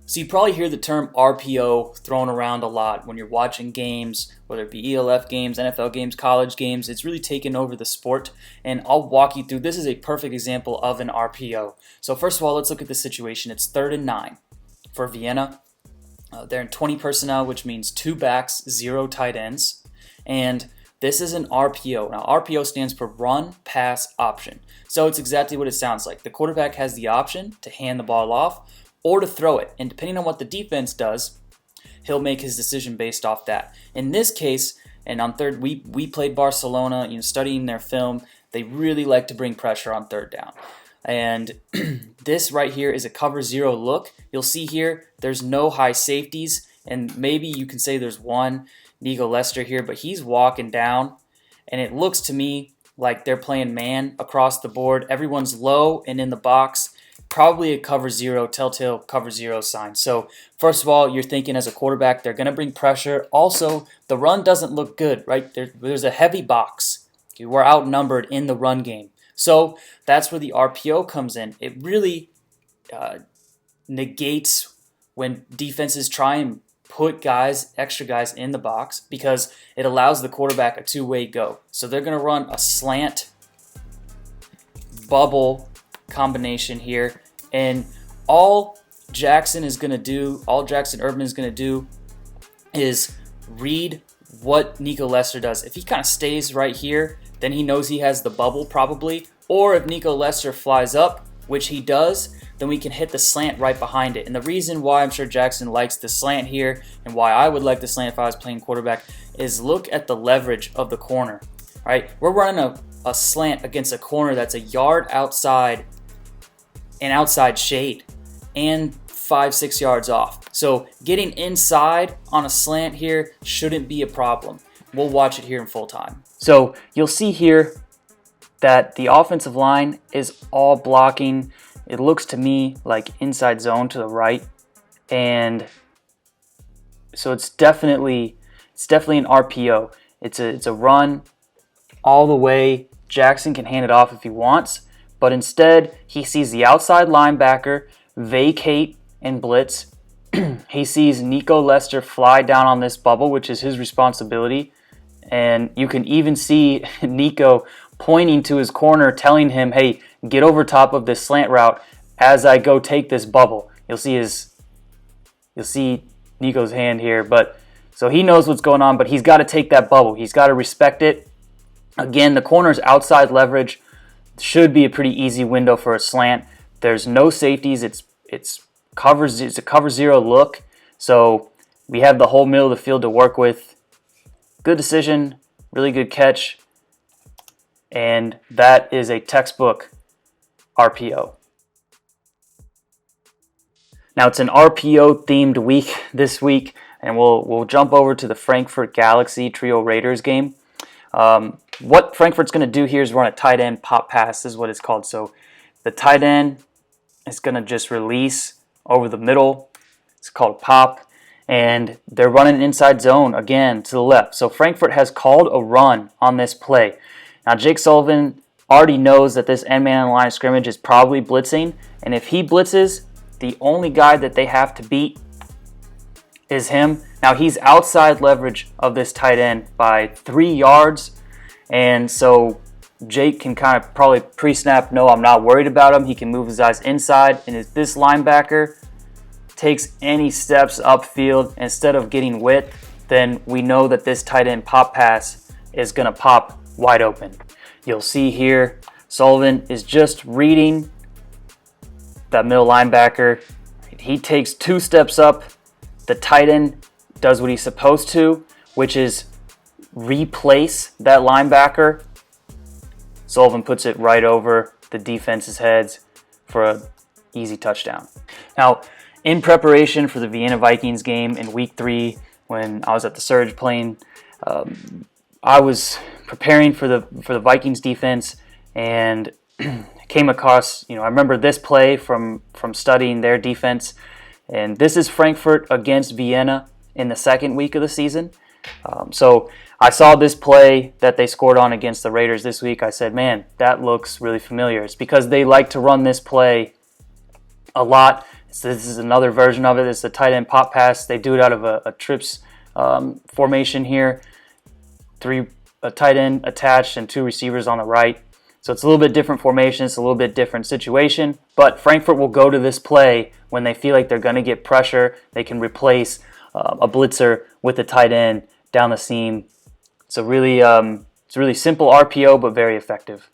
So you probably hear the term RPO thrown around a lot when you're watching games, whether it be ELF games, NFL games, college games. It's really taken over the sport, and I'll walk you through. This is a perfect example of an RPO. So first of all, let's look at the situation. It's 3rd and 9 for Vienna. They're in 20 personnel, which means 2 backs, 0 tight ends, and this is an RPO. Now, RPO stands for run, pass, option. So it's exactly what it sounds like. The quarterback has the option to hand the ball off or to throw it. And depending on what the defense does, he'll make his decision based off that. In this case, and on third, we played Barcelona, studying their film. They really like to bring pressure on 3rd down. And this right here is a cover 0 look. You'll see here there's no high safeties, and maybe you can say there's one, Nico Lester here, but he's walking down, and it looks to me like they're playing man across the board. Everyone's low and in the box. Probably a cover 0, telltale cover 0 sign. So first of all, you're thinking as a quarterback, they're going to bring pressure. Also, the run doesn't look good, right? There's a heavy box. We're outnumbered in the run game. So that's where the RPO comes in. It really negates when defenses try and put extra guys in the box, because it allows the quarterback a two-way go. So they're going to run a slant bubble combination here, and all Jackson Urban is going to do is read what Nico Lester does. If he kind of stays right here, then he knows he has the bubble probably, or if Nico Lester flies up, which he does, then we can hit the slant right behind it. And the reason why I'm sure Jackson likes the slant here, and why I would like the slant if I was playing quarterback, is look at the leverage of the corner. Right? We're running a slant against a corner that's a yard outside and outside shade and 5-6 yards off. So getting inside on a slant here shouldn't be a problem. We'll watch it here in full time. So you'll see here that the offensive line is all blocking. It looks to me like inside zone to the right. And so it's definitely an RPO. It's a run all the way. Jackson can hand it off if he wants, but instead he sees the outside linebacker vacate and blitz. He sees Nico Lester fly down on this bubble, which is his responsibility. And you can even see Nico pointing to his corner, telling him, hey, get over top of this slant route as I go take this bubble. You'll see Nico's hand here, but so he knows what's going on, but he's got to take that bubble. He's got to respect it. Again, the corner's outside leverage should be a pretty easy window for a slant. There's no safeties. It's a cover 0 look. So we have the whole middle of the field to work with. Good decision, really good catch. And that is a textbook RPO. Now it's an RPO themed week this week, and we'll jump over to the Frankfurt Galaxy Trio Raiders game. What Frankfurt's going to do here is run a tight end pop pass. This is what it's called. So the tight end is going to just release over the middle. It's called a pop. And they're running inside zone again to the left. So Frankfurt has called a run on this play. Now Jake Sullivan already knows that this end man on the line of scrimmage is probably blitzing. And if he blitzes, the only guy that they have to beat is him. Now he's outside leverage of this tight end by 3 yards. And so Jake can kind of probably pre-snap, no, I'm not worried about him. He can move his eyes inside. And if this linebacker takes any steps upfield instead of getting width, then we know that this tight end pop pass is going to pop wide open. You'll see here, Sullivan is just reading that middle linebacker. He takes 2 steps up. The tight end does what he's supposed to, which is replace that linebacker. Sullivan puts it right over the defense's heads for an easy touchdown. Now, in preparation for the Vienna Vikings game in week 3, when I was at the Surge playing, I was preparing for the Vikings defense, and came across, I remember this play from studying their defense, and this is Frankfurt against Vienna in the second week of the season. So I saw this play that they scored on against the Raiders this week. I said, man, that looks really familiar. It's because they like to run this play a lot. So this is another version of it. It's a tight end pop pass. They do it out of a trips formation here. A tight end attached and 2 receivers on the right. So it's a little bit different formation. It's a little bit different situation. But Frankfurt will go to this play when they feel like they're going to get pressure. They can replace a blitzer with a tight end down the seam. So really, it's a really simple RPO, but very effective.